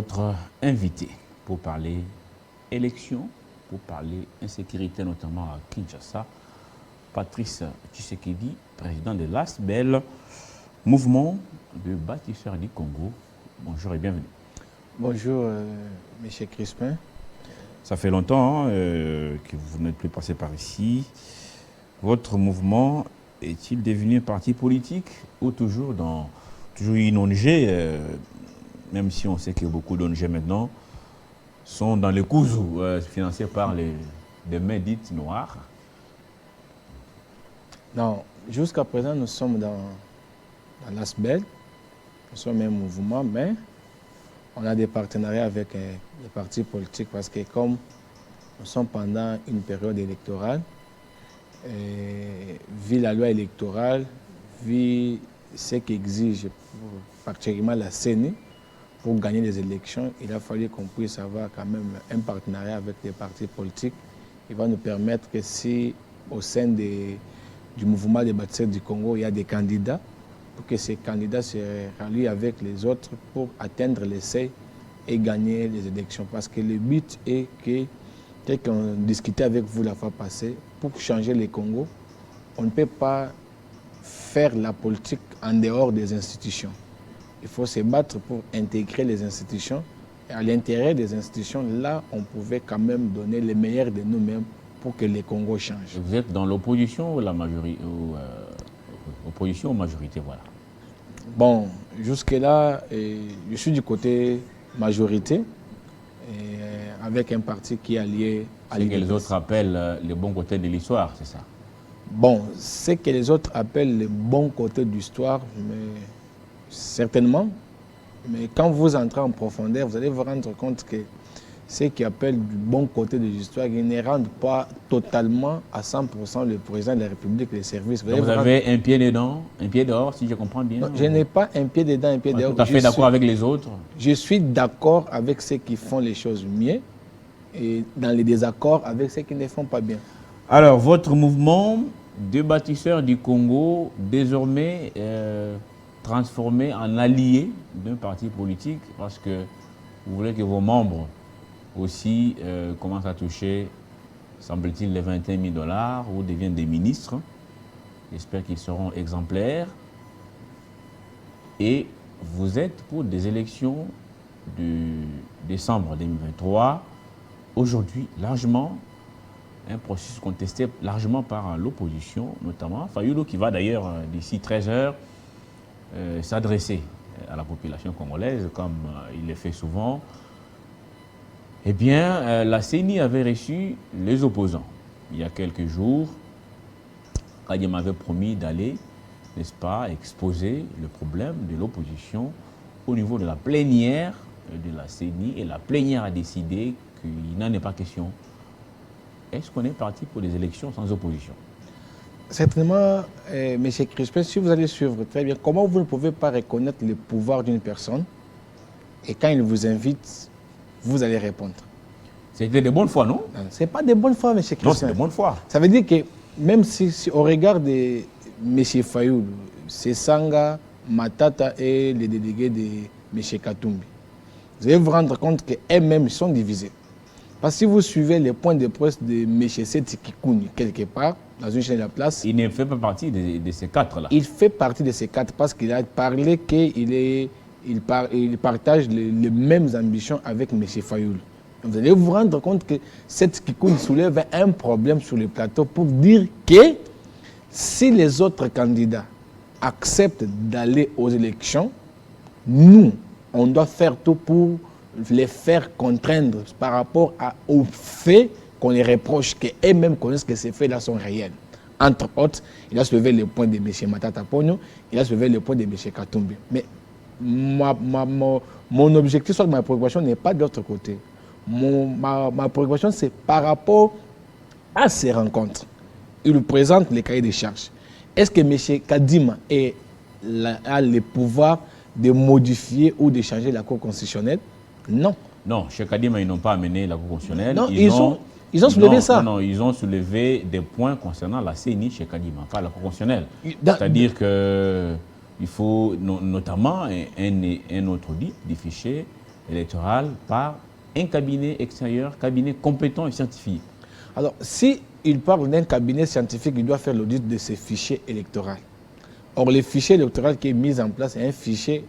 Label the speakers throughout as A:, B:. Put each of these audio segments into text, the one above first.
A: votre invité pour parler élection, pour parler insécurité, notamment à Kinshasa. Patrice Tshisekedi, président de l'ASBEL, mouvement de bâtisseurs du Congo. Bonjour et bienvenue.
B: Bonjour, M. Crispin.
A: Ça fait longtemps que vous n'êtes plus passé par ici. Votre mouvement est-il devenu un parti politique ou toujours une ONG, même si on sait que beaucoup d'ONG maintenant sont dans les cousous, financés par des mains dites noires?
B: Non, jusqu'à présent, nous sommes dans l'ASBEL. Nous sommes un mouvement, mais on a des partenariats avec les partis politiques parce que comme nous sommes pendant une période électorale, vu la loi électorale, vu ce qu'exige particulièrement la CENI pour gagner les élections, il a fallu qu'on puisse avoir quand même un partenariat avec les partis politiques qui va nous permettre que si au sein du mouvement des bâtisseurs du Congo, il y a des candidats, pour que ces candidats se rallient avec les autres pour atteindre les seuils et gagner les élections. Parce que le but est que, tel qu'on discutait avec vous la fois passée, pour changer le Congo, on ne peut pas faire la politique en dehors des institutions. Il faut se battre pour intégrer les institutions. Et à l'intérieur des institutions, là, on pouvait quand même donner le meilleur de nous-mêmes pour que le Congo change.
A: Vous êtes dans l'opposition ou la majorité, opposition ou majorité, voilà.
B: Bon, jusque-là, je suis du côté majorité, avec un parti qui est allié à
A: Ce que les autres appellent le bon côté de l'histoire, c'est ça?
B: Bon, ce que les autres appellent le bon côté de l'histoire, mais certainement. Mais quand vous entrez en profondeur, vous allez vous rendre compte que ceux qui appellent du bon côté de l'histoire, ils ne rendent pas totalement à 100% le président de la République les services.
A: Vous avez un pied dedans, un pied dehors, si je comprends bien?
B: Non, je n'ai pas un pied dedans, un pied dehors.
A: Tout à fait d'accord avec les autres?
B: Je suis d'accord avec ceux qui font les choses mieux et dans les désaccords avec ceux qui ne font pas bien.
A: Alors, votre mouvement de bâtisseurs du Congo, désormais transformé en allié d'un parti politique, parce que vous voulez que vos membres aussi commencent à toucher, semble-t-il, les 21 000 $ ou deviennent des ministres. J'espère qu'ils seront exemplaires. Et vous êtes pour des élections de décembre 2023, aujourd'hui largement, un processus contesté largement par l'opposition, notamment Fayulu, qui va d'ailleurs d'ici 13 heures s'adresser à la population congolaise, comme il le fait souvent. Eh bien, la CENI avait reçu les opposants. Il y a quelques jours, Kadima avait promis d'aller, n'est-ce pas, exposer le problème de l'opposition au niveau de la plénière de la CENI, et la plénière a décidé qu'il n'en est pas question. Est-ce qu'on est parti pour des élections sans opposition?
B: Certainement, M. Crispin, si vous allez suivre très bien, comment vous ne pouvez pas reconnaître le pouvoir d'une personne et quand il vous invite, vous allez répondre?
A: C'était de bonne foi, non?
B: Ce n'est pas de bonne foi, M. Crispin.
A: Non, c'est de bonne foi.
B: Ça veut dire que même si on regarde M. Fayulu, Sesanga, Matata et les délégués de M. Katumbi, vous allez vous rendre compte qu'eux-mêmes sont divisés. Parce que si vous suivez les points de presse de M. Seti Kikouni, quelque part, dans une chaîne de la place...
A: Il ne fait pas partie de ces quatre-là.
B: Il fait partie de ces quatre parce qu'il a parlé qu'il partage les mêmes ambitions avec M. Fayulu. Vous allez vous rendre compte que Seti Kikouni soulève un problème sur le plateau pour dire que si les autres candidats acceptent d'aller aux élections, nous, on doit faire tout pour les faire contraindre par rapport au fait qu'on les reproche, qu'eux-mêmes connaissent que ces faits-là sont réels. Entre autres, il a soulevé le point de M. Matata Ponyo, il a soulevé le point de M. Katumbi. Mais mon objectif, soit ma préoccupation n'est pas de l'autre côté. Ma préoccupation, c'est par rapport à ces rencontres. Il présente les cahiers de charges. Est-ce que M. Kadima a le pouvoir de modifier ou de changer la Cour constitutionnelle? Non.
A: Non, chez Kadima, ils n'ont pas amené la Cour constitutionnelle.
B: Non, ils ont soulevé ça.
A: Non, ils ont soulevé des points concernant la CENI chez Kadima, pas la Cour constitutionnelle. C'est-à-dire qu'il faut notamment un autre audit du fichier électorale par un cabinet extérieur, cabinet compétent et scientifique.
B: Alors, si il parle d'un cabinet scientifique, il doit faire l'audit de ces fichiers électoraux. Or, le fichier électoral qui est mis en place est un fichier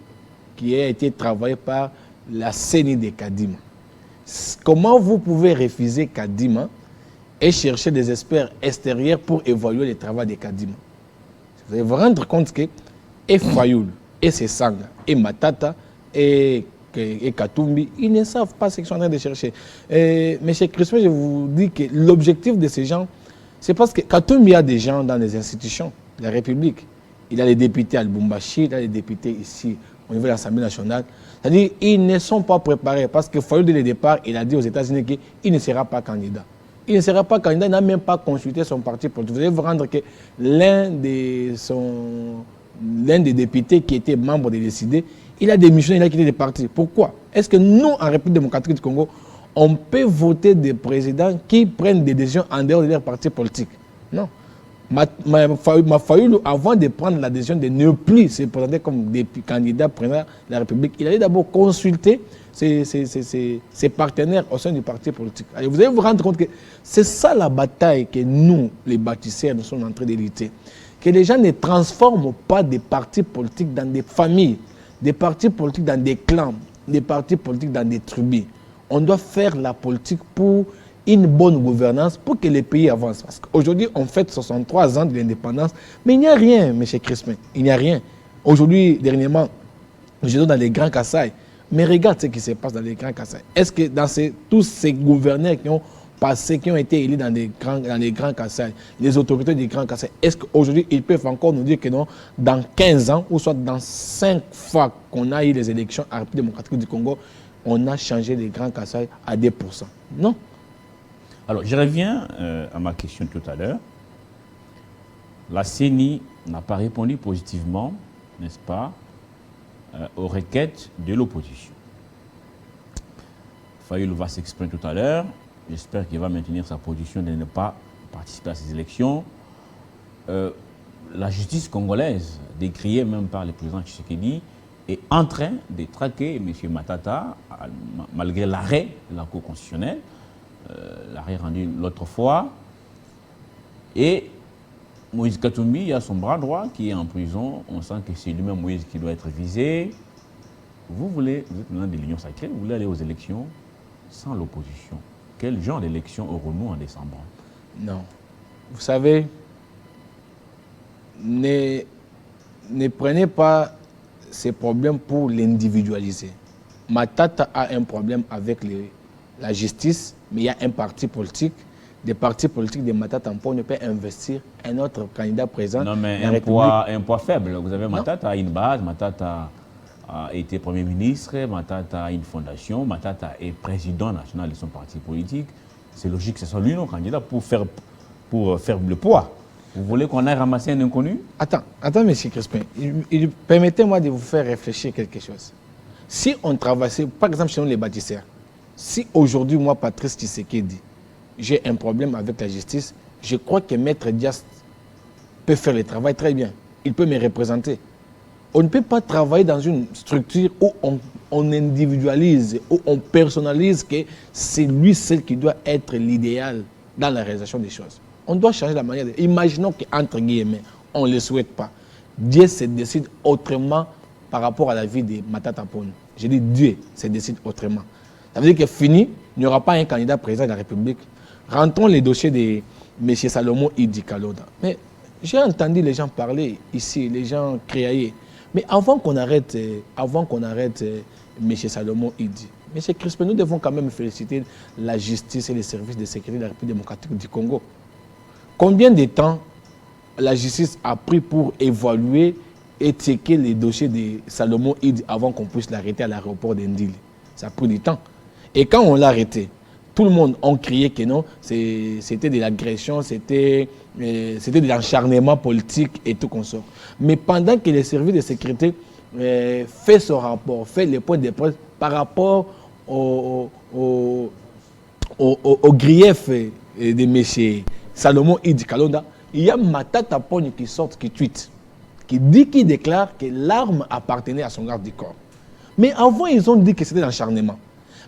B: qui a été travaillé par la CENI de Kadima. Comment vous pouvez refuser Kadima et chercher des experts extérieurs pour évaluer le travail de Kadima? Vous allez vous rendre compte que et Fayoul, et Sesanga, et Matata, et Katumbi, ils ne savent pas ce qu'ils sont en train de chercher. Monsieur Crispin, je vous dis que l'objectif de ces gens, c'est parce que Katumbi a des gens dans les institutions de la République. Il a les députés à Lubumbashi, il a les députés ici au niveau de l'Assemblée nationale. C'est-à-dire qu'ils ne sont pas préparés parce que Fayoul, dès le départ, il a dit aux États-Unis qu'il ne sera pas candidat. Il ne sera pas candidat, il n'a même pas consulté son parti politique. Vous allez vous rendre que l'un des députés qui était membre de l'ECD, il a démissionné, il a quitté le parti. Pourquoi? Est-ce que nous, en République démocratique du Congo, on peut voter des présidents qui prennent des décisions en dehors de leur parti politique? Non. Fayoulou, avant de prendre la décision de ne plus se présenter comme candidat président de la République, il allait d'abord consulter ses partenaires au sein du parti politique. Alors vous allez vous rendre compte que c'est ça la bataille que nous, les bâtisseurs, nous sommes en train de lutter. Que les gens ne transforment pas des partis politiques dans des familles, des partis politiques dans des clans, des partis politiques dans des tribus. On doit faire la politique pour une bonne gouvernance, pour que les pays avancent. Parce qu'aujourd'hui, on fête 63 ans de l'indépendance, mais il n'y a rien, M. Crispin, il n'y a rien. Aujourd'hui, dernièrement, je suis dans les Grands Kassai, mais regarde ce qui se passe dans les Grands Kassai. Est-ce que dans tous ces gouverneurs qui ont passé, qui ont été élus dans les Grands Kassai, les autorités des Grands Kassai, est-ce qu'aujourd'hui, ils peuvent encore nous dire que non, dans 15 ans, ou soit dans 5 fois qu'on a eu les élections à la République démocratique du Congo, on a changé les Grands Kassai à 2%? Non.
A: Alors, je reviens à ma question tout à l'heure. La CENI n'a pas répondu positivement, n'est-ce pas, aux requêtes de l'opposition. Fayoulou va s'exprimer tout à l'heure. J'espère qu'il va maintenir sa position de ne pas participer à ces élections. La justice congolaise, décriée même par le président Tshisekedi, est en train de traquer M. Matata, malgré l'arrêt de la Cour constitutionnelle. L'arrêt rendu l'autre fois. Et Moïse Katumbi a son bras droit qui est en prison. On sent que c'est lui-même Moïse qui doit être visé. Vous êtes maintenant de l'Union sacrée, vous voulez aller aux élections sans l'opposition. Quel genre d'élections aurons-nous en décembre?
B: Non. Vous savez, ne prenez pas ces problèmes pour l'individualiser. Matata a un problème avec la justice, mais il y a un parti politique. Des partis politiques de Matata ne peuvent investir un autre candidat présent.
A: Non, mais un poids faible. Vous avez Matata a une base, Matata a été Premier ministre, Matata a une fondation, Matata est président national de son parti politique. C'est logique que ce soit lui non candidat pour faire le poids. Vous voulez qu'on aille ramasser un inconnu? Attends,
B: M. Crispin. Permettez-moi de vous faire réfléchir quelque chose. Si on travaillait, par exemple, chez nous les bâtisseurs, si aujourd'hui, moi, Patrice Tshisekedi, j'ai un problème avec la justice, je crois que Maître Dias peut faire le travail très bien. Il peut me représenter. On ne peut pas travailler dans une structure où on individualise, où on personnalise que c'est lui seul qui doit être l'idéal dans la réalisation des choses. On doit changer la manière de... Imaginons qu'entre guillemets, on ne le souhaite pas. Dieu se décide autrement par rapport à la vie de Matata Ponyo. Je dis Dieu se décide autrement. Ça veut dire que fini, il n'y aura pas un candidat président de la République. Rentrons les dossiers de M. Salomon Idi Kaloda. Mais j'ai entendu les gens parler ici, les gens crier. Mais avant qu'on arrête M. Salomon Idi, M. Crispin, nous devons quand même féliciter la justice et les services de sécurité de la République démocratique du Congo. Combien de temps la justice a pris pour évaluer et checker les dossiers de Salomon Idi avant qu'on puisse l'arrêter à l'aéroport d'Indili? Ça a pris du temps. Et quand on l'a arrêté, tout le monde a crié que non, c'était de l'agression, c'était de l'acharnement politique et tout consort. Mais pendant que les services de sécurité fait son rapport, fait les points de presse par rapport au grief de M. Salomon Idi Kalonda, il y a Matata Ponyo qui sort, qui tweet, qui déclare que l'arme appartenait à son garde du corps. Mais avant, ils ont dit que c'était l'acharnement.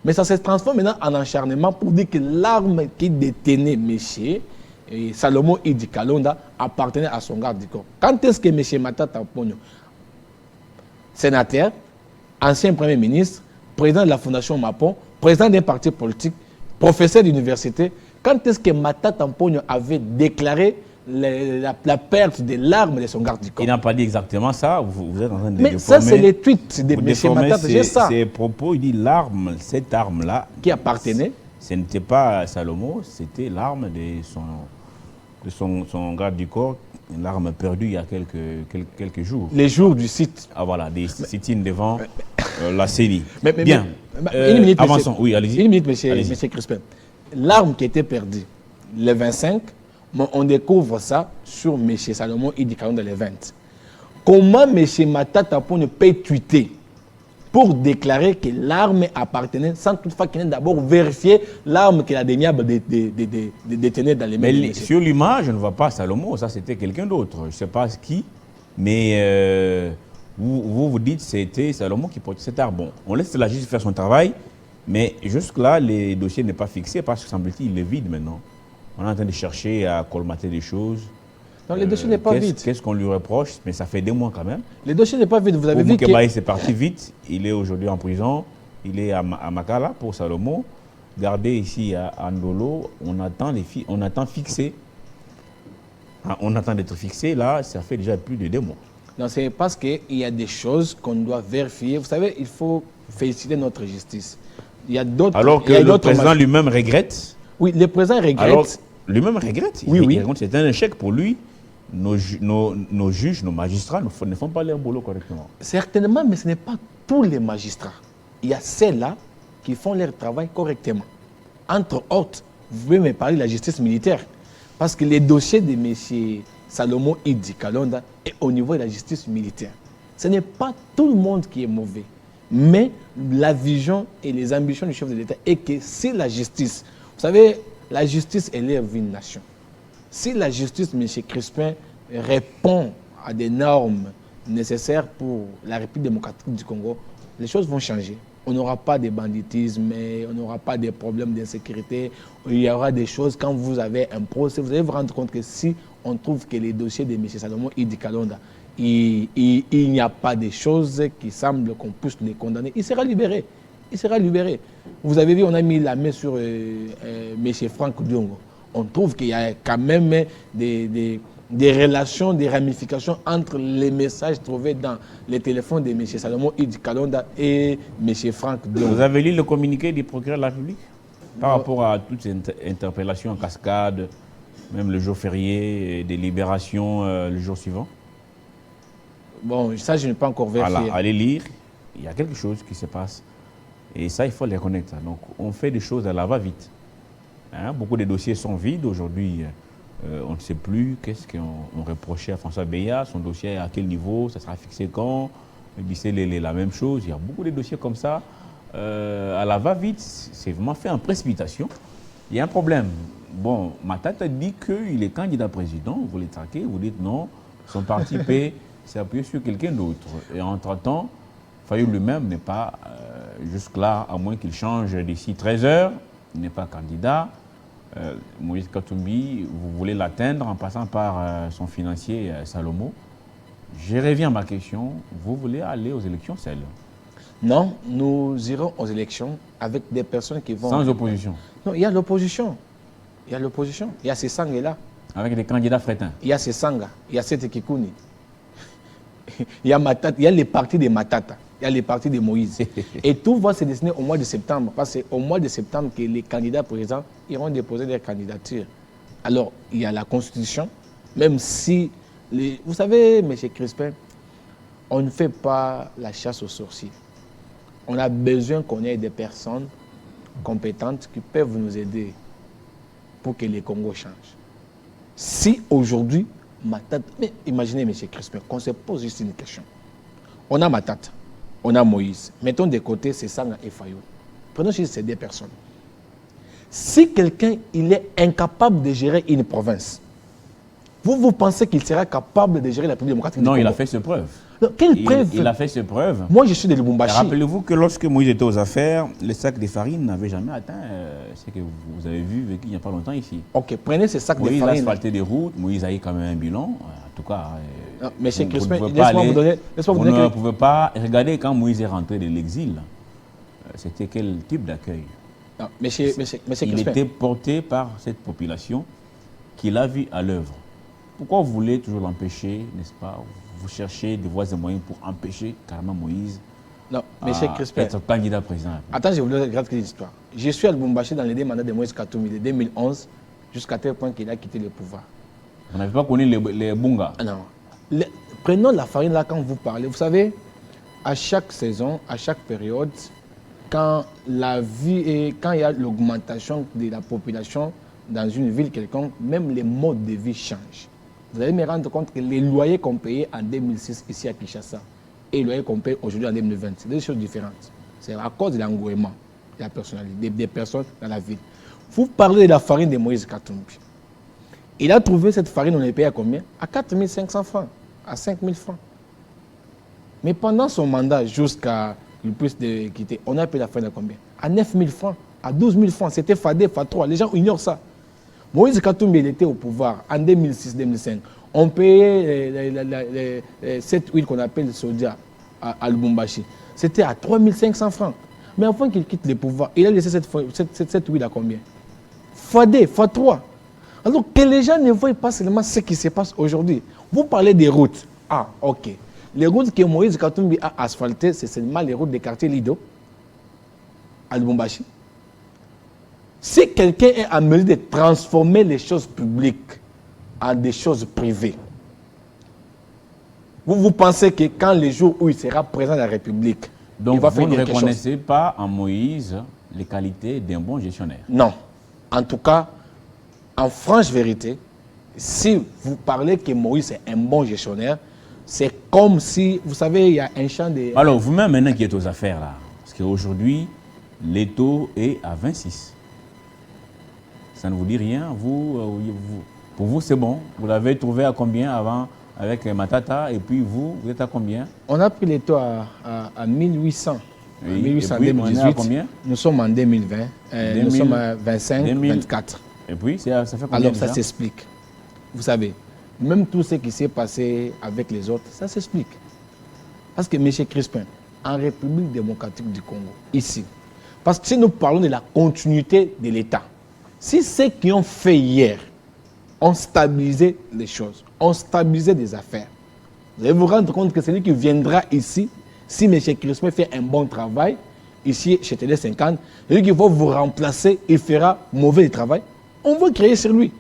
B: Mais ça se transforme maintenant en acharnement pour dire que l'arme qui détenait M. Salomon Idi Kalonda appartenait à son garde du corps. Quand est-ce que M. Matata Ponyo, sénateur, ancien Premier ministre, président de la Fondation Mapon, président d'un parti politique, professeur d'université, quand est-ce que Matata Ponyo avait déclaré la perte de l'arme de son garde du corps?
A: Il n'a pas dit exactement ça, vous êtes en train de
B: Mais ça, c'est les tweets de M. Matata, j'ai ça.
A: Ses propos, il dit l'arme, cette arme-là...
B: Qui appartenait?
A: Ce n'était pas Salomon, c'était l'arme de son garde du corps, l'arme perdue il y a quelques jours.
B: Les jours du site.
A: Ah voilà, des sit-ins devant la CENI.
B: Bien. Une minute,
A: avançons, oui, allez-y.
B: Une minute, monsieur Crispin. L'arme qui était perdue, le 25, on découvre ça sur M. Salomon Idi Kalonda le 20. Comment M. Matata Ponyo peut tweeter pour déclarer que l'arme appartenait sans toutefois qu'il ait d'abord vérifié l'arme que la déniable détenait dans les mains de M.
A: Sur l'image, je ne vois pas Salomon, ça c'était quelqu'un d'autre. Je ne sais pas qui, mais vous dites que c'était Salomon qui portait cette arme. Bon, on laisse la justice faire son travail, mais jusque-là, les dossiers n'est pas fixé parce que semble-t-il, il est vide maintenant. On est en train de chercher à colmater des choses.
B: Non, le dossier n'est pas vide.
A: Qu'est-ce qu'on lui reproche? Mais ça fait des mois quand même.
B: Le dossier n'est pas vide. Vous avez vu que
A: c'est parti vite. Il est aujourd'hui en prison. Il est à Makala pour Salomon. Gardé ici à Ndolo. On attend fixé. On attend d'être fixé. Là, ça fait déjà plus de 2 mois.
B: Non, c'est parce qu'il y a des choses qu'on doit vérifier. Vous savez, il faut féliciter notre justice. Il y a d'autres.
A: Alors que le président lui-même regrette.
B: Oui, le président regrette.
A: Alors, lui-même regrette.
B: Oui.
A: C'est un échec pour lui. Nos juges, nos magistrats ne font pas leur boulot correctement.
B: Certainement, mais ce n'est pas tous les magistrats. Il y a ceux-là qui font leur travail correctement. Entre autres, vous pouvez me parler de la justice militaire. Parce que les dossiers de M. Salomon Idi Kalonda est au niveau de la justice militaire. Ce n'est pas tout le monde qui est mauvais. Mais la vision et les ambitions du chef de l'État est que si la justice, vous savez, la justice élève une nation. Si la justice, M. Crispin, répond à des normes nécessaires pour la République démocratique du Congo, les choses vont changer. On n'aura pas de banditisme, on n'aura pas de problèmes d'insécurité. Il y aura des choses, quand vous avez un procès, vous allez vous rendre compte que si on trouve que les dossiers de M. Salomon Idi Kalonda, il n'y a pas de choses qui semblent qu'on puisse les condamner, il sera libéré. Il sera libéré. Vous avez vu, on a mis la main sur M. Franck Diongo. On trouve qu'il y a quand même des relations, des ramifications entre les messages trouvés dans les téléphones de M. Salomon Idi Kalonda et M. Franck Diongo.
A: Vous avez lu le communiqué du procureur de la République par rapport à toutes ces interpellations en cascade, même le jour férié, des libérations le jour suivant?
B: Bon, ça, je n'ai pas encore vérifié.
A: Voilà, allez lire, il y a quelque chose qui se passe. Et ça, il faut les reconnaître. Donc, on fait des choses à la va-vite. Hein, beaucoup de dossiers sont vides aujourd'hui. On ne sait plus qu'est-ce qu'on reprochait à François Beya, son dossier à quel niveau, ça sera fixé quand, c'est la même chose. Il y a beaucoup de dossiers comme ça. À la va-vite, c'est vraiment fait en précipitation. Il y a un problème. Bon, Matata dit qu'il est candidat président, vous les traquez, vous dites non, son parti peut s'appuyer sur quelqu'un d'autre. Et entre-temps, Fayoulou lui-même n'est pas jusque-là, à moins qu'il change d'ici 13 heures, il n'est pas candidat. Moïse Katumbi, vous voulez l'atteindre en passant par son financier Salomon. Je reviens à ma question. Vous voulez aller aux élections seuls?
B: Non, nous irons aux élections avec des personnes qui vont...
A: Sans opposition? Non,
B: il y a l'opposition. Il y a l'opposition. Il y a ces sangs-là.
A: Avec des candidats frétins? Il
B: y a ces sangs. Il y a cette Kikouni. Il y a Matata. Il y a les partis de Matata. Il y a les partis de Moïse. Et tout va se dessiner au mois de septembre. Parce que c'est au mois de septembre que les candidats présents iront déposer des candidatures. Alors, il y a la Constitution. Même si... Vous savez, M. Crispin, on ne fait pas la chasse aux sorciers. On a besoin qu'on ait des personnes compétentes qui peuvent nous aider pour que les Congo changent. Si aujourd'hui, Matata... Mais imaginez, M. Crispin, qu'on se pose juste une question. On a Matata. On a Moïse. Mettons de côté ces Sanga et Fayoulou. Prenons juste ces 2 personnes. Si quelqu'un il est incapable de gérer une province, Vous pensez qu'il sera capable de gérer la République démocratique du
A: Non,
B: Congo?
A: il a fait ses preuves.
B: Non, quelle preuve?
A: Il a fait ses preuves.
B: Moi, je suis de Lubumbashi.
A: Rappelez-vous que lorsque Moïse était aux affaires, les sacs de farine n'avaient jamais atteint ce que vous avez vu vécu il n'y a pas longtemps ici.
B: Ok, prenez ces sacs de
A: Moïse a
B: farine.
A: asphalté des routes, Moïse a eu quand même un bilan. En tout cas,
B: Non, monsieur
A: vous
B: Crispin,
A: ne pouvez
B: laisse-moi
A: pas
B: vous donner.
A: vous ne pouvez pas regarder quand Moïse est rentré de l'exil. C'était quel type d'accueil?
B: Non, monsieur
A: Il
B: Crispin.
A: était porté par cette population qu'il a vu à l'œuvre. Pourquoi vous voulez toujours l'empêcher, n'est-ce pas? Vous cherchez des voies et moyens pour empêcher carrément Moïse
B: Non, monsieur Crispin.
A: être candidat président.
B: Attends, je voulais raconter une histoire. Je suis à Lubumbashi dans les deux mandats de Moïse Katumbi de 2011 jusqu'à tel point qu'il a quitté le pouvoir.
A: Vous n'avez pas connu les Bunga?
B: Non. Prenons la farine là quand vous parlez. Vous savez, à chaque saison, à chaque période, quand la vie et quand il y a l'augmentation de la population dans une ville quelconque, même les modes de vie changent. Vous allez me rendre compte que les loyers qu'on payait en 2006 ici à Kinshasa et les loyers qu'on paye aujourd'hui en 2020, c'est deux choses différentes. C'est à cause de l'engouement de la personnalité, des personnes dans la ville. Vous parlez de la farine de Moïse Katumbi. Il a trouvé cette farine, on est payé à combien? À 4 500 francs, à 5 000 francs. Mais pendant son mandat, jusqu'à qu'il puisse quitter, on a payé la farine à combien? À 9 000 francs, à 12 000 francs. C'était Fadé, Fatro. Les gens ignorent ça. Moïse Katumbi, il était au pouvoir en 2006-2005. On payait cette huile qu'on appelle sodia à Lubumbashi. C'était à 3 500 francs. Mais avant qu'il quitte le pouvoir, il a laissé cette huile à combien? Fadé, Fatro. Alors que les gens ne voient pas seulement ce qui se passe aujourd'hui. Vous parlez des routes. Ah, ok. Les routes que Moïse Katumbi a asphaltées, c'est seulement les routes des quartiers Lido, à Lubumbashi. Si quelqu'un est à mesure de transformer les choses publiques en des choses privées, vous pensez que quand les jours où il sera président de la République,
A: donc
B: il va faire
A: vous ne
B: quelque chose?
A: reconnaissez pas en Moïse les qualités d'un bon gestionnaire?
B: Non. En tout cas, en franche vérité, si vous parlez que Moïse est un bon gestionnaire, c'est comme si, vous savez, il y a un champ de...
A: Alors, vous-même, maintenant qui êtes aux affaires, là, parce qu'aujourd'hui, les taux est à 26. Ça ne vous dit rien? Pour vous, c'est bon. Vous l'avez trouvé à combien avant avec Matata? Et puis vous êtes à combien?
B: On a pris les taux à 1800.
A: Oui.
B: 1800 en
A: Et puis, on est
B: 2018.
A: à combien?
B: Nous sommes en 2020. Nous sommes à 25, 24.
A: Et puis, ça fait combien?
B: Alors,
A: déjà?
B: ça s'explique. Vous savez, même tout ce qui s'est passé avec les autres, ça s'explique. Parce que, M. Crispin, en République démocratique du Congo, ici, parce que si nous parlons de la continuité de l'État, si ceux qui ont fait hier ont stabilisé les choses, ont stabilisé des affaires, vous allez vous rendre compte que celui qui viendra ici, si M. Crispin fait un bon travail, ici chez Télé 50, celui qui va vous remplacer, il fera mauvais travail, on va créer sur lui.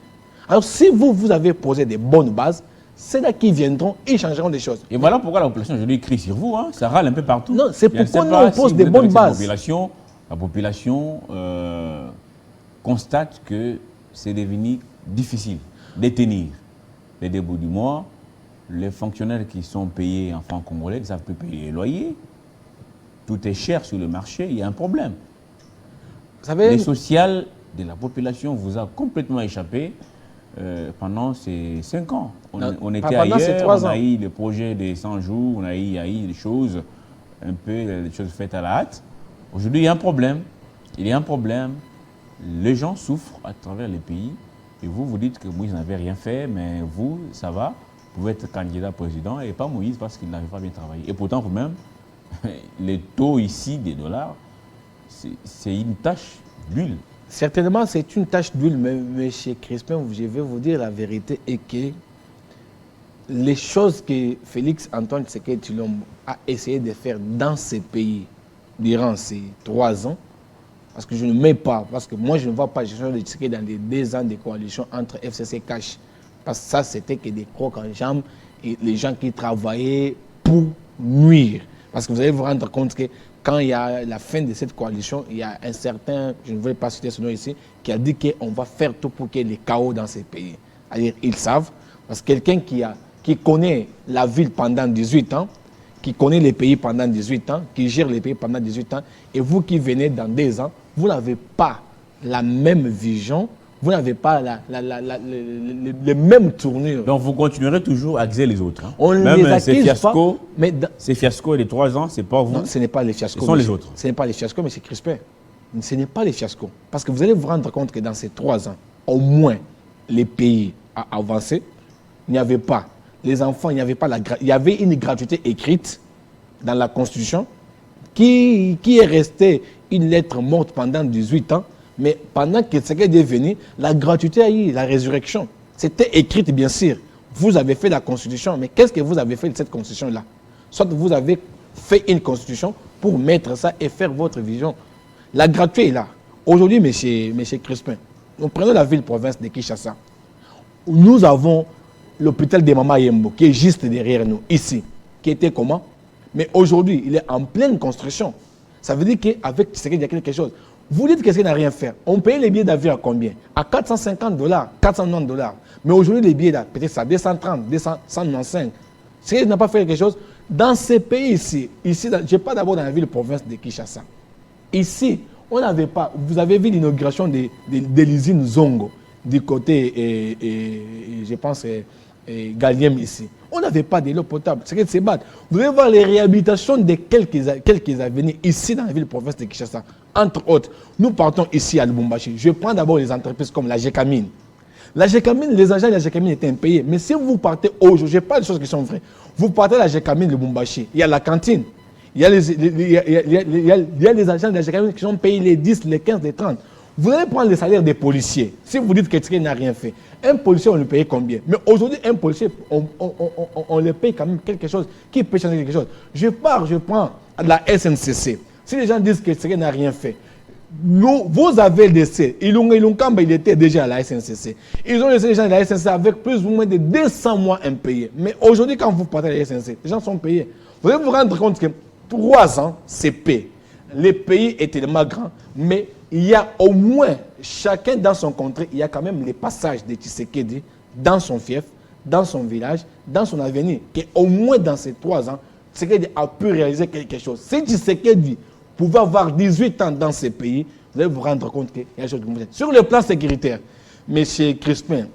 B: Alors si vous avez posé des bonnes bases, c'est là qu'ils viendront et changeront des choses.
A: Et voilà pourquoi la population aujourd'hui crie sur vous, hein. Ça râle un peu partout.
B: Non, c'est pourquoi nous on pose des bonnes bases.
A: La population constate que c'est devenu difficile de tenir les débuts du mois. Les fonctionnaires qui sont payés en francs congolais ne savent plus payer les loyers. Tout est cher sur le marché, il y a un problème.
B: Vous savez,
A: le social de la population vous a complètement échappé pendant ces 5 ans. On était ailleurs, on a eu le projet des 100 jours, on a eu des choses, un peu des choses faites à la hâte. Aujourd'hui, il y a un problème. Il y a un problème. Les gens souffrent à travers les pays. Et vous dites que Moïse n'avait rien fait, mais vous, ça va. Vous pouvez être candidat président et pas Moïse parce qu'il n'avait pas bien travaillé. Et pourtant, vous-même, les taux ici des dollars, c'est une tache d'huile.
B: Certainement, c'est une tache d'huile, mais M. Crispin, je vais vous dire la vérité et que les choses que Félix Antoine Tshisekedi Tshilombo a essayé de faire dans ces pays durant ces 3 ans, parce que je ne mets pas, parce que moi je ne vois pas gestion de Tshisekedi dans les 2 ans de coalition entre FCC Cash, parce que ça c'était que des crocs en jambes et les gens qui travaillaient pour nuire. Parce que vous allez vous rendre compte que quand il y a la fin de cette coalition, il y a un certain, je ne vais pas citer son nom ici, qui a dit qu'on va faire tout pour qu'il y ait les chaos dans ces pays. C'est-à-dire, ils savent, parce que quelqu'un qui connaît la ville pendant 18 ans, qui connaît les pays pendant 18 ans, qui gère les pays pendant 18 ans, et vous qui venez dans 2 ans, vous n'avez pas la même vision vous n'avez pas les mêmes tournures.
A: Donc vous continuerez toujours à accuser les autres. Hein.
B: On
A: même
B: les accuse
A: fiascos,
B: pas.
A: Ces fiascos des 3 ans, c'est pas vous.
B: Non, ce n'est pas les fiascos.
A: Ce sont les autres.
B: Ce n'est pas les fiascos, mais c'est Crispin. Ce n'est pas les fiascos. Parce que vous allez vous rendre compte que dans ces 3 ans, au moins, les pays ont avancé. Il n'y avait pas. Les enfants, il n'y avait pas il y avait une gratuité écrite dans la Constitution qui est restée une lettre morte pendant 18 ans. Mais pendant que Tshisekedi est venu, la gratuité a eu la résurrection. C'était écrit, bien sûr. Vous avez fait la Constitution, mais qu'est-ce que vous avez fait de cette Constitution-là? Soit vous avez fait une Constitution pour mettre ça et faire votre vision. La gratuité est là. Aujourd'hui, M. Crispin, nous prenons la ville-province de Kinshasa. Nous avons l'hôpital de Mama Yembo, qui est juste derrière nous, ici, qui était comment? Mais aujourd'hui, il est en pleine construction. Ça veut dire qu'avec Tshisekedi, il y a quelque chose. Vous dites que Tshisekedi n'a rien fait. On paye les billets d'avion à combien? À $450, $490. Mais aujourd'hui, les billets, peut-être ça, 230, 295. Tshisekedi n'a pas fait quelque chose. Dans ces pays ici je ne suis pas d'abord dans la ville-province de Kinshasa. Ici, on n'avait pas. Vous avez vu l'inauguration de l'usine Zongo du côté, je pense, Galiem ici. On n'avait pas de l'eau potable. C'est que se battre. Vous allez voir les réhabilitations de quelques avenirs ici dans la ville-province de Kinshasa. Entre autres, nous partons ici à Lubumbashi. Je prends d'abord les entreprises comme la Gécamine. La Gécamine, les agents de la Gécamine étaient impayés. Mais si vous partez aujourd'hui, je n'ai pas de choses qui sont vraies. Vous partez à la Gécamine Lubumbashi. Il y a la cantine. Il y a les agents de la Gécamine qui sont payés les 10, les 15, les 30. Vous allez prendre les salaires des policiers. Si vous dites que Tshisekedi n'a rien fait, un policier, on le paye combien? Mais aujourd'hui, un policier, on le paye quand même quelque chose. Qui peut changer quelque chose? Je prends la SNCC. Si les gens disent que Tshisekedi n'a rien fait, vous avez laissé. Ilunga, il était déjà à la SNCC. Ils ont laissé les gens de la SNCC avec plus ou moins de 200 mois impayés. Mais aujourd'hui, quand vous partez à la SNCC, les gens sont payés. Vous allez vous rendre compte que 3 ans, c'est payé. Les pays étaient tellement grands, mais il y a au moins, chacun dans son contrée, il y a quand même les passages de Tshisekedi dans son fief, dans son village, dans son avenir. Qu'au moins dans ces 3 ans, Tshisekedi a pu réaliser quelque chose. Si Tshisekedi pouvait avoir 18 ans dans ces pays, vous allez vous rendre compte qu'il y a des choses que vous êtes. Sur le plan sécuritaire, M. Crispin,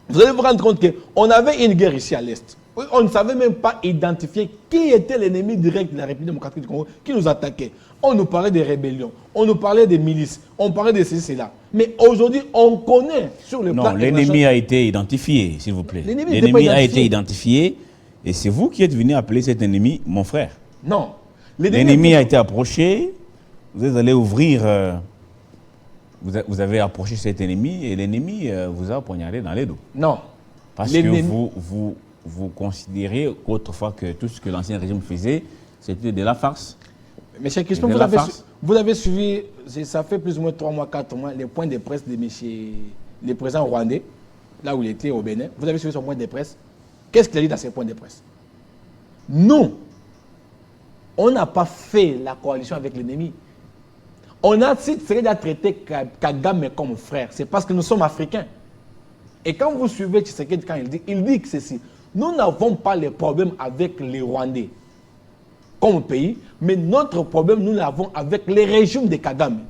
B: vous allez vous rendre compte qu'on avait une guerre ici à l'Est. On ne savait même pas identifier qui était l'ennemi direct de la République démocratique du Congo qui nous attaquait. On nous parlait des rébellions, on nous parlait des milices, on parlait de ceci, cela. Mais aujourd'hui, on connaît sur le plan...
A: Non, l'ennemi a été identifié, s'il vous plaît. L'ennemi a été identifié et c'est vous qui êtes venu appeler cet ennemi mon frère.
B: Non.
A: L'ennemi a été approché, vous allez ouvrir... vous avez approché cet ennemi et l'ennemi vous a poignardé dans les dos.
B: Non.
A: Parce que vous considérez autrefois que tout ce que l'ancien régime faisait, c'était de la farce.
B: Monsieur Crispin, vous avez suivi, ça fait plus ou moins 3 mois, 4 mois, les points de presse de le président rwandais, là où il était au Bénin. Vous avez suivi son point de presse. Qu'est-ce qu'il a dit dans ses points de presse? Nous, on n'a pas fait la coalition avec l'ennemi. On a traité Kagame comme frère. C'est parce que nous sommes africains. Et quand vous suivez Tshisekedi, quand il dit que ceci, nous n'avons pas les problèmes avec les Rwandais comme pays, mais notre problème, nous l'avons avec le régime de Kagame,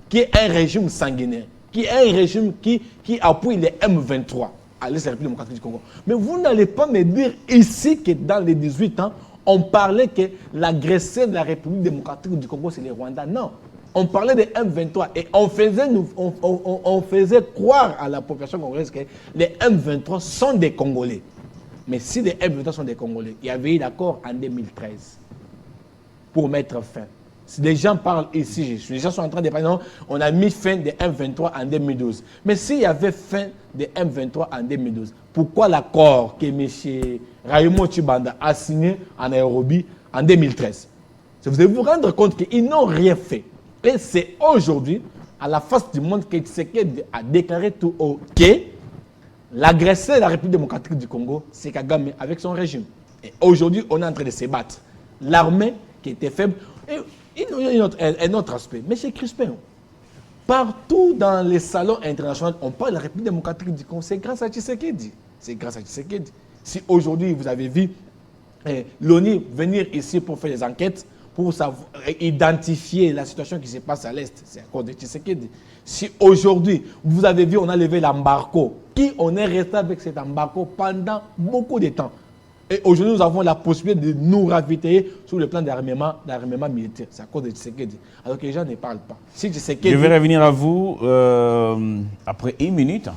B: qui est un régime sanguinaire, qui est un régime qui appuie les M23 à l'Est de la République démocratique du Congo. Mais vous n'allez pas me dire ici que dans les 18 ans, on parlait que l'agresseur de la République démocratique du Congo, c'est les Rwandais. Non. On parlait des M23 et on faisait croire à la population congolaise que les M23 sont des Congolais. Mais si les M23 sont des Congolais, il y avait eu l'accord en 2013 pour mettre fin. Si les gens parlent ici, les gens sont en train de parler, non, on a mis fin des M23 en 2012. Mais s'il y avait fin des M23 en 2012, pourquoi l'accord que M. Raymond Tshibanda a signé en Nairobi en 2013? Vous allez vous rendre compte qu'ils n'ont rien fait. Et c'est aujourd'hui, à la face du monde, que Tshisekedi a déclaré tout haut que l'agresseur de la République démocratique du Congo, c'est Kagame avec son régime. Et aujourd'hui, on est en train de se battre. L'armée qui était faible. Et un autre aspect. Mais chez Crispin, partout dans les salons internationaux, on parle de la République démocratique du Congo. C'est grâce à Tshisekedi. C'est grâce à Tshisekedi. Si aujourd'hui, vous avez vu l'ONU venir ici pour faire des enquêtes, pour savoir, identifier la situation qui se passe à l'Est. C'est à cause de Tshisekedi. Si aujourd'hui, vous avez vu, on a levé l'embargo, on est resté avec cet embargo pendant beaucoup de temps. Et aujourd'hui, nous avons la possibilité de nous ravitailler sur le plan d'armement militaire. C'est à cause de Tshisekedi. Alors que les gens ne parlent pas. Si Tshisekedi...
A: Je vais revenir à vous après 1 minute.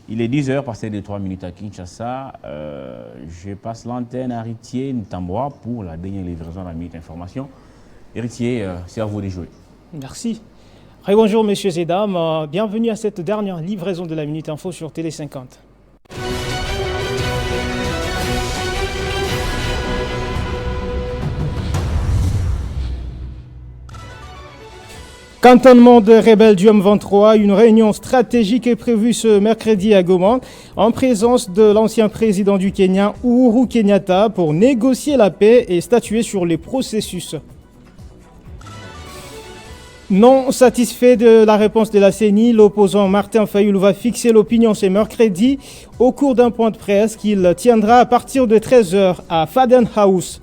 A: Il est 10h, passé de 3 minutes à Kinshasa. Je passe l'antenne à Héritier Ntamboa pour la dernière livraison de la Minute Information. Héritier, c'est à vous de jouer.
C: Merci. Bonjour messieurs et dames, bienvenue à cette dernière livraison de la Minute Info sur Télé 50. Cantonnement de rebelles du M23, une réunion stratégique est prévue ce mercredi à Goma en présence de l'ancien président du Kenya, Uhuru Kenyatta, pour négocier la paix et statuer sur les processus. Non satisfait de la réponse de la CENI, l'opposant Martin Fayulu va fixer l'opinion ce mercredi au cours d'un point de presse qu'il tiendra à partir de 13h à Faden House.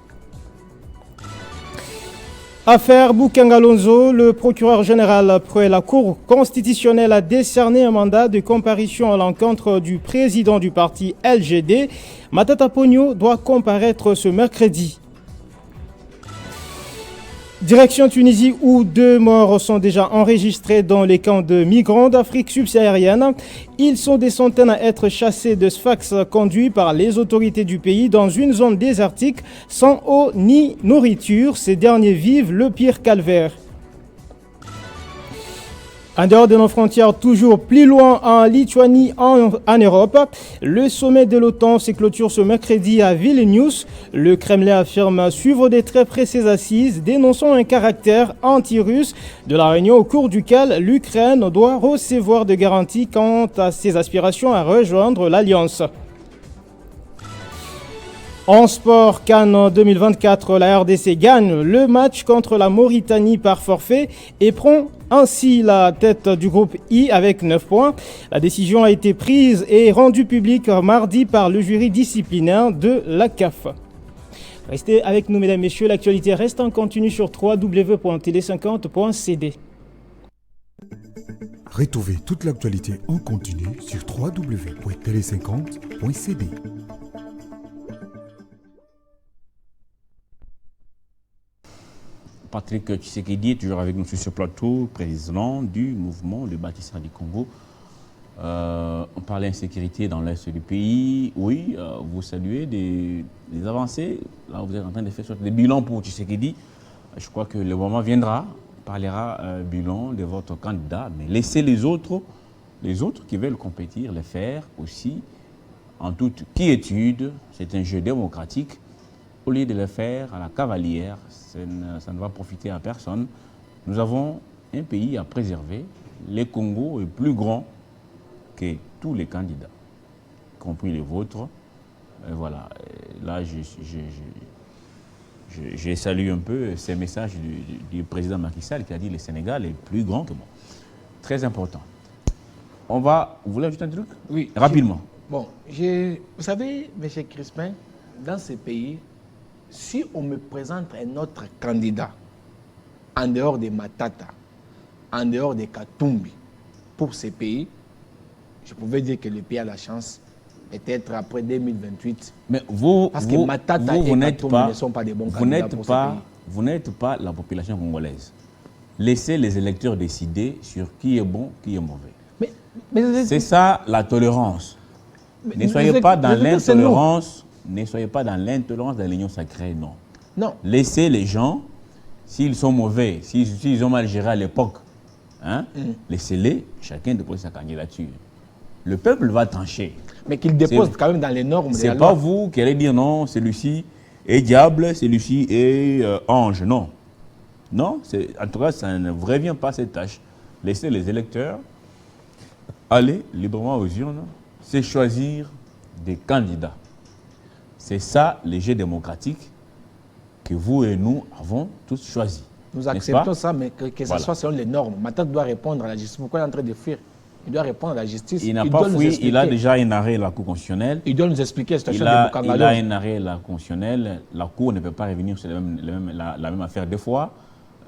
C: Affaire Boukengalonzo, le procureur général près la Cour constitutionnelle a décerné un mandat de comparution à l'encontre du président du parti LGD. Matata Pogno doit comparaître ce mercredi. Direction Tunisie où 2 morts sont déjà enregistrés dans les camps de migrants d'Afrique subsaharienne. Ils sont des centaines à être chassés de Sfax conduits par les autorités du pays dans une zone désertique sans eau ni nourriture. Ces derniers vivent le pire calvaire. En dehors de nos frontières, toujours plus loin en Lituanie, en Europe, le sommet de l'OTAN se clôture ce mercredi à Vilnius. Le Kremlin affirme suivre de très près ses assises, dénonçant un caractère anti-russe de la réunion au cours duquel l'Ukraine doit recevoir des garanties quant à ses aspirations à rejoindre l'Alliance. En sport, Cannes 2024, la RDC gagne le match contre la Mauritanie par forfait et prend ainsi la tête du groupe I avec 9 points. La décision a été prise et rendue publique mardi par le jury disciplinaire de la CAF. Restez avec nous, mesdames et messieurs. L'actualité reste en continu sur www.tele50.cd.
D: Retrouvez toute l'actualité en continu sur www.tele50.cd.
A: Patrick Tshisekedi est toujours avec nous sur ce plateau, président du mouvement de bâtisseur du Congo. On parlait d'insécurité dans l'est du pays. Oui, vous saluez des avancées. Là, vous êtes en train de faire des bilans pour Tshisekedi. Je crois que le moment viendra. On parlera bilan de votre candidat. Mais laissez les autres qui veulent compétir, les faire aussi en toute quiétude. C'est un jeu démocratique. Au lieu de le faire à la cavalière, ça ne va profiter à personne. Nous avons un pays à préserver. Le Congo est plus grand que tous les candidats, y compris les vôtres. Et voilà, là, je salue un peu ces messages du président Macky Sall qui a dit que le Sénégal est plus grand que moi. Très important. Vous voulez ajouter un truc?
B: Oui.
A: Rapidement.
B: Vous savez, M. Crispin, dans ces pays, si on me présente un autre candidat, en dehors de Matata, en dehors de Katumbi, pour ces pays, je pouvais dire que le pays a la chance, peut-être après 2028.
A: Mais vous,
B: parce que Matata et Katumbi ne sont pas des bons candidats pour ces pays.
A: Vous n'êtes pas la population congolaise. Laissez les électeurs décider sur qui est bon, qui est mauvais. C'est ça la tolérance. Ne soyez pas dans l'intolérance. Ne soyez pas dans l'intolérance de l'union sacrée, non.
B: Non.
A: Laissez les gens, s'ils sont mauvais, s'ils ont mal géré à l'époque, laissez-les, chacun dépose sa candidature. Le peuple va trancher.
B: Mais qu'il dépose quand même dans les normes.
A: Ce n'est pas vous qui allez dire non, celui-ci est diable, celui-ci est ange. Non. Non, en tout cas, ça ne vous revient pas cette tâche. Laissez les électeurs aller librement aux urnes, c'est choisir des candidats. C'est ça, le jeu démocratique que vous et nous avons tous choisi.
B: Nous acceptons ça, mais que ça soit selon les normes. Matata doit répondre à la justice. Pourquoi il est en train de fuir? Il doit répondre à la justice.
A: Il n'a pas fui, il a déjà un arrêt de la Cour constitutionnelle.
B: Il doit nous expliquer la situation de
A: Bokanga. Il a un arrêt de la Cour constitutionnelle. La Cour ne peut pas revenir sur la même affaire deux fois.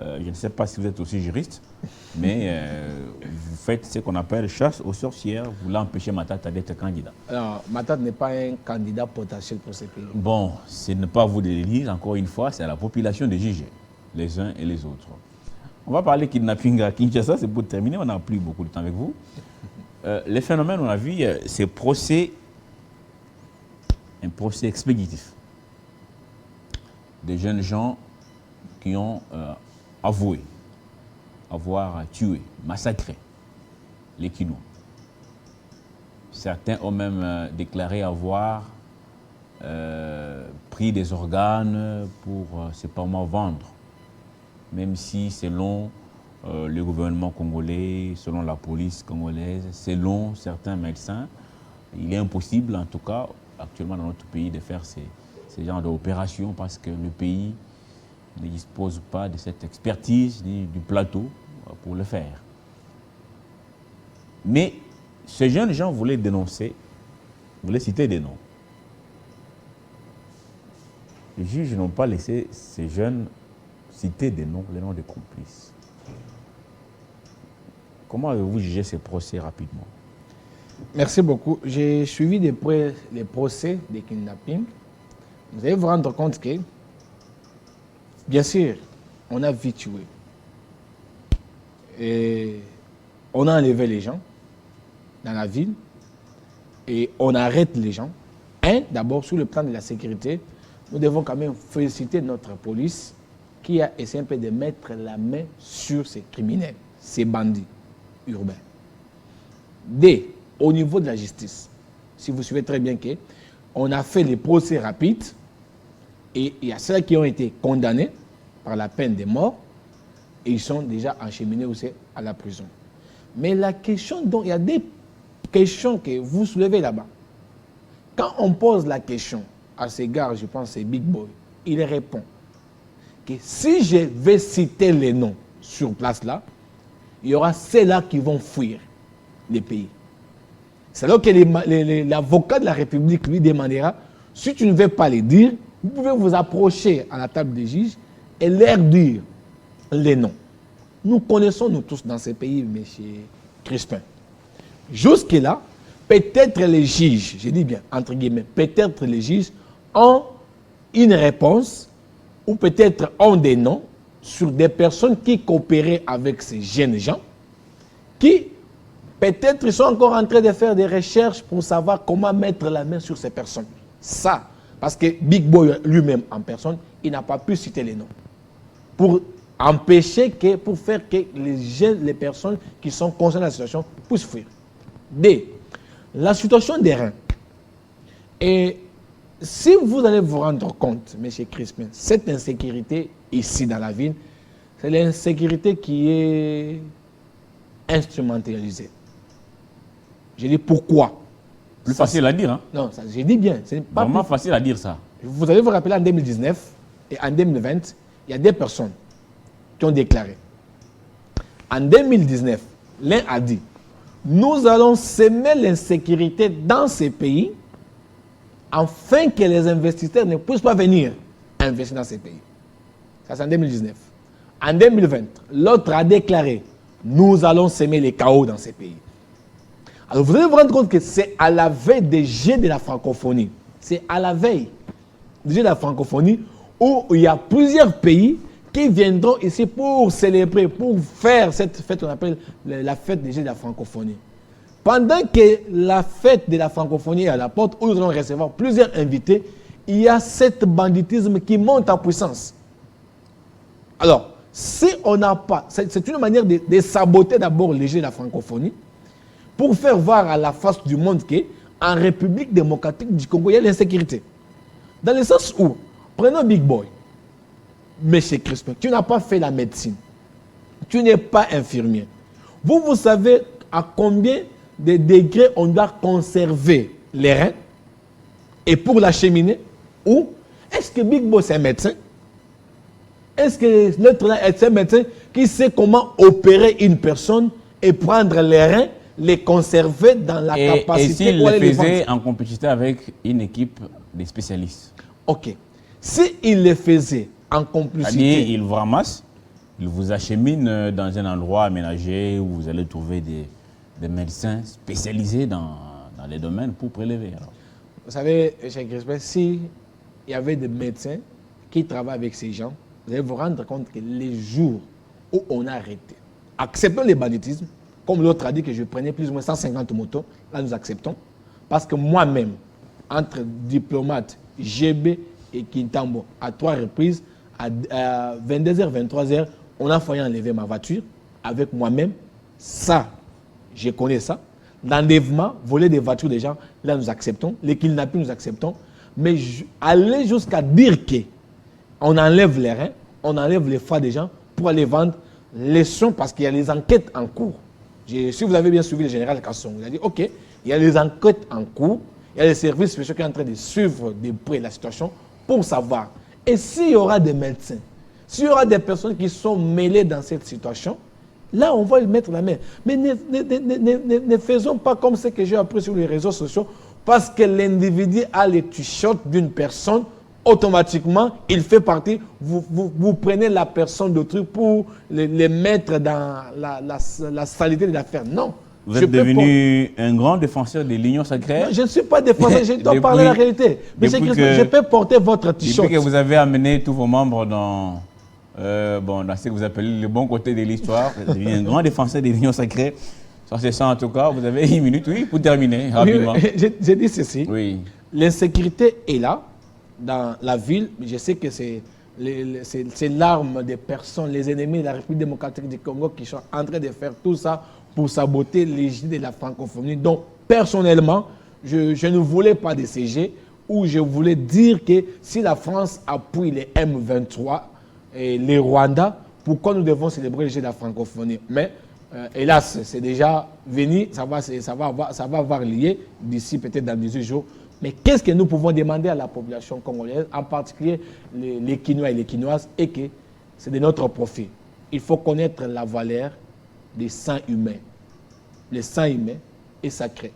A: Je ne sais pas si vous êtes aussi juriste, mais vous faites ce qu'on appelle chasse aux sorcières. Vous voulez empêcher Matata d'être candidat.
B: Alors, Matata n'est pas un candidat potentiel pour ce pays.
A: Bon, ce n'est pas vous de le dire, encore une fois, c'est à la population de juger, les uns et les autres. On va parler kidnapping à Kinshasa, c'est pour terminer, on n'a plus beaucoup de temps avec vous. Les phénomènes, on a vu, c'est un procès expéditif. Des jeunes gens qui ont avoué avoir tué, massacré les Kinois. Certains ont même déclaré avoir pris des organes pour, c'est pas moi, vendre. Même si selon le gouvernement congolais, selon la police congolaise, selon certains médecins, il est impossible, en tout cas, actuellement dans notre pays, de faire ces genres d'opérations parce que le pays ne dispose pas de cette expertise ni du plateau pour le faire. Mais ces jeunes gens voulaient dénoncer, voulaient citer des noms. Les juges n'ont pas laissé ces jeunes citer des noms, les noms des complices. Comment avez-vous jugé ces procès rapidement?
B: Merci beaucoup. J'ai suivi de près les procès de kidnapping. Vous allez vous rendre compte que, bien sûr, on a vite tué. Et on a enlevé les gens dans la ville et on arrête les gens. D'abord, sur le plan de la sécurité, nous devons quand même féliciter notre police qui a essayé un peu de mettre la main sur ces criminels, ces bandits urbains. Au niveau de la justice, si vous suivez très bien qu'on a fait les procès rapides et il y a ceux qui ont été condamnés par la peine de mort et ils sont déjà acheminés aussi à la prison. Mais la question, donc, il y a des questions que vous soulevez là-bas. Quand on pose la question à ces gars, je pense c'est Big Boy, il répond que si je vais citer les noms sur place là, il y aura ceux-là qui vont fuir les pays. C'est alors que l'avocat de la République lui demandera, si tu ne veux pas les dire, vous pouvez vous approcher à la table des juges et leur dire les noms. Nous connaissons, nous tous, dans ces pays, M. Crispin. Jusque-là, peut-être les juges, je dis bien, entre guillemets, peut-être les juges ont une réponse ou peut-être ont des noms sur des personnes qui coopéraient avec ces jeunes gens, qui peut-être sont encore en train de faire des recherches pour savoir comment mettre la main sur ces personnes. Ça, parce que Big Boy lui-même en personne, il n'a pas pu citer les noms. Pour empêcher pour faire que les personnes qui sont concernées dans la situation puissent fuir. La situation des reins. Et si vous allez vous rendre compte, M. Crispin, cette insécurité ici dans la ville, c'est l'insécurité qui est instrumentalisée. Je dis pourquoi.
A: Plus facile à dire, hein?
B: Non, ça, je dis bien. C'est pas
A: vraiment facile à dire ça.
B: Vous allez vous rappeler en 2019 et en 2020, il y a des personnes qui ont déclaré. En 2019, l'un a dit, nous allons semer l'insécurité dans ces pays afin que les investisseurs ne puissent pas venir investir dans ces pays. Ça, c'est en 2019. En 2020, l'autre a déclaré, nous allons semer les chaos dans ces pays. Alors, vous allez vous rendre compte que c'est à la veille des Jeux de la francophonie. C'est à la veille des Jeux de la francophonie où il y a plusieurs pays qui viendront ici pour célébrer, pour faire cette fête qu'on appelle la fête des Jeux de la francophonie. Pendant que la fête de la francophonie est à la porte, où nous allons recevoir plusieurs invités, il y a cet banditisme qui monte en puissance. Alors, si on n'a pas... C'est une manière de saboter d'abord les Jeux de la francophonie pour faire voir à la face du monde qu'en République démocratique du Congo, il y a l'insécurité. Dans le sens où, prenons Big Boy, M. Crispin, tu n'as pas fait la médecine. Tu n'es pas infirmier. Vous savez à combien de degrés on doit conserver les reins et pour l'acheminer? Ou est-ce que Big Boy c'est un médecin? Est-ce que l'autre là est un médecin qui sait comment opérer une personne et prendre les reins les conserver dans la capacité.
A: Et s'il le faisait en compétition avec une équipe de spécialistes?
B: Ok. S'il le faisait en complicité...
A: Il vous ramasse, il vous achemine dans un endroit aménagé où vous allez trouver des médecins spécialisés dans les domaines pour prélever. Alors.
B: Vous savez, cher Crispin, s'il y avait des médecins qui travaillent avec ces gens, vous allez vous rendre compte que les jours où on a arrêté, acceptons le banditisme, comme l'autre a dit que je prenais plus ou moins 150 motos, là nous acceptons, parce que moi-même, entre diplomates, GB et Kintambo, à 3 reprises, à 22h, 23h, on a failli enlever ma voiture avec moi-même. Ça, je connais ça. L'enlèvement, voler des voitures des gens, là nous acceptons. Les kidnappings, nous acceptons. Mais aller jusqu'à dire qu'on enlève les reins, on enlève les foies des gens pour aller vendre les sons parce qu'il y a les enquêtes en cours. Si vous avez bien suivi le général Kasson, il a dit ok, il y a les enquêtes en cours, il y a les services spéciaux qui sont en train de suivre de près la situation pour savoir. Et s'il y aura des médecins, s'il y aura des personnes qui sont mêlées dans cette situation, là, on va lui mettre la main. Mais ne faisons pas comme ce que j'ai appris sur les réseaux sociaux, parce que l'individu a les t-shirts d'une personne, automatiquement, il fait partie, vous prenez la personne d'autrui pour les mettre dans la saleté de l'affaire. Non.
A: Vous êtes devenu un grand défenseur de l'Union sacrée.
B: Je ne suis pas défenseur, je dois parler la réalité. Mais je peux porter votre t-shirt.
A: Depuis que vous avez amené tous vos membres dans ce que vous appelez le bon côté de l'histoire, vous êtes devenu un grand défenseur de l'Union sacrée. Ça, c'est ça en tout cas. Vous avez 1 minute, oui, pour terminer rapidement.
B: J'ai dit ceci.
A: Oui.
B: L'insécurité est là, dans la ville. Je sais que c'est l'arme des personnes, les ennemis de la République démocratique du Congo qui sont en train de faire tout ça pour saboter l'égide de la francophonie. Donc, personnellement, je ne voulais pas de CG, où je voulais dire que si la France appuie les M23 et les Rwandais, pourquoi nous devons célébrer l'égide de la francophonie? Mais, hélas, c'est déjà venu, ça va avoir lié d'ici peut-être dans 18 jours. Mais qu'est-ce que nous pouvons demander à la population congolaise, en particulier les Quinois et les Quinoises, et que c'est de notre profit. Il faut connaître la valeur des sangs humains. Le sang humain est sacré.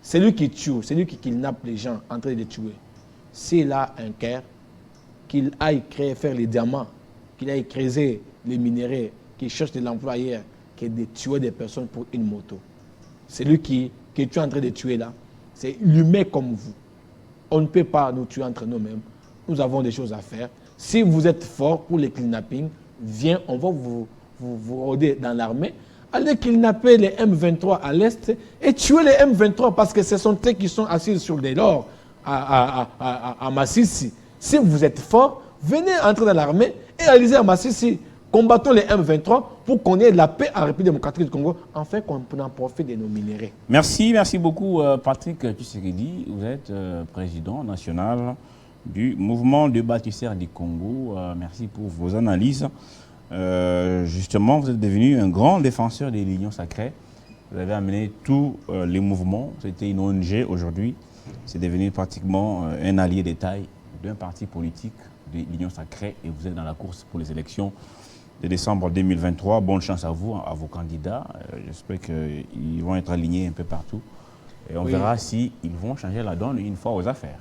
B: Celui qui tue, celui qui kidnappe les gens en train de les tuer, s'il a un cœur, qu'il aille faire les diamants, qu'il aille creuser les minéraux, qu'il cherche de l'emploi ailleurs, que de tuer des personnes pour une moto. Celui qui est en train de tuer là, c'est l'humain comme vous. On ne peut pas nous tuer entre nous-mêmes. Nous avons des choses à faire. Si vous êtes fort pour les kidnappings, viens, on va vous rôder dans l'armée. Allez kidnapper les M23 à l'Est et tuer les M23 parce que ce sont eux qui sont assis sur des lors à Massissi. Si vous êtes fort, venez entrer dans l'armée et allez à Massissi. Combattons les M23 pour qu'on ait de la paix en République démocratique du Congo, afin qu'on en profite de nos minéraux.
A: Merci beaucoup Patrick Tshisekedi. Vous êtes président national du mouvement de bâtisseurs du Congo. Merci pour vos analyses. Justement, vous êtes devenu un grand défenseur de l'Union sacrée. Vous avez amené tous les mouvements. C'était une ONG aujourd'hui. C'est devenu pratiquement un allié de taille d'un parti politique de l'Union sacrée et vous êtes dans la course pour les élections de décembre 2023. Bonne chance à vous, à vos candidats. J'espère qu'ils vont être alignés un peu partout. Et on verra s'ils vont changer la donne une fois aux affaires.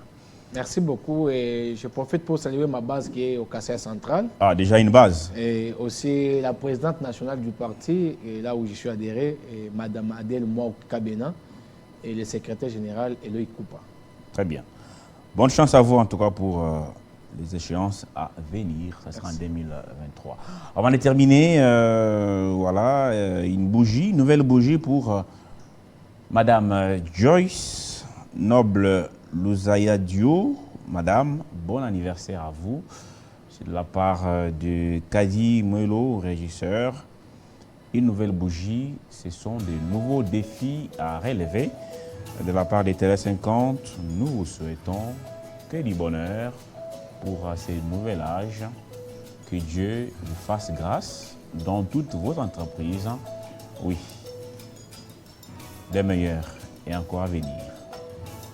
B: Merci beaucoup et je profite pour saluer ma base qui est au Kassaï central.
A: Ah, déjà une base.
B: Et aussi la présidente nationale du parti, et là où je suis adhéré, et Mme Adèle Mouaou Kabena, et le secrétaire général Eloï Koupa.
A: Très bien. Bonne chance à vous en tout cas pour les échéances à venir. Ça sera en 2023. Avant de terminer, voilà, une nouvelle bougie pour Madame Joyce Noble Louzaya Dio. Madame, bon anniversaire à vous. C'est de la part de Kadi Mwelo, régisseur. Une nouvelle bougie, ce sont des nouveaux défis à relever. De la part des Télé 50, nous vous souhaitons que du bonheur pour ce nouvel âge. Que Dieu vous fasse grâce dans toutes vos entreprises. Oui, des meilleurs et encore à venir.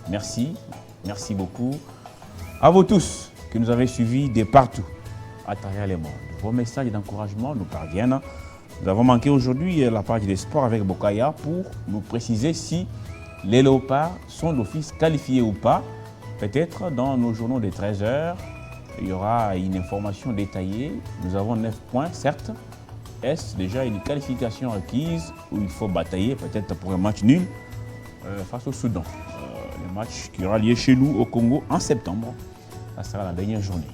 A: Merci, merci beaucoup à vous tous qui nous avez suivis de partout à travers le monde. Vos messages d'encouragement nous parviennent Nous avons manqué aujourd'hui la partie des sports avec Bokaya pour nous préciser si les Léopards sont d'office qualifiés ou pas. Peut-être dans nos journaux de 13h, il y aura une information détaillée. Nous avons 9 points, certes. Est-ce déjà une qualification requise où il faut batailler peut-être pour un match nul face au Soudan? Le match qui aura lieu chez nous au Congo en septembre. Ça sera la dernière journée.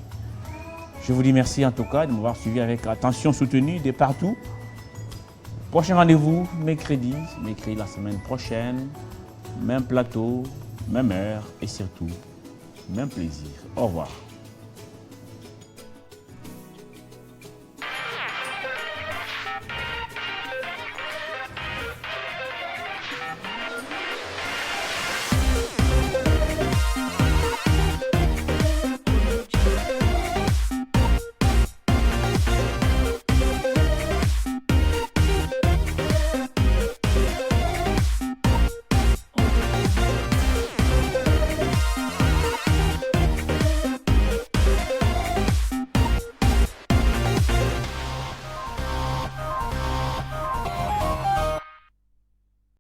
A: Je vous dis merci en tout cas de m'avoir suivi avec attention soutenue de partout. Prochain rendez-vous, mercredi la semaine prochaine. Même plateau, même heure et surtout, même plaisir. Au revoir.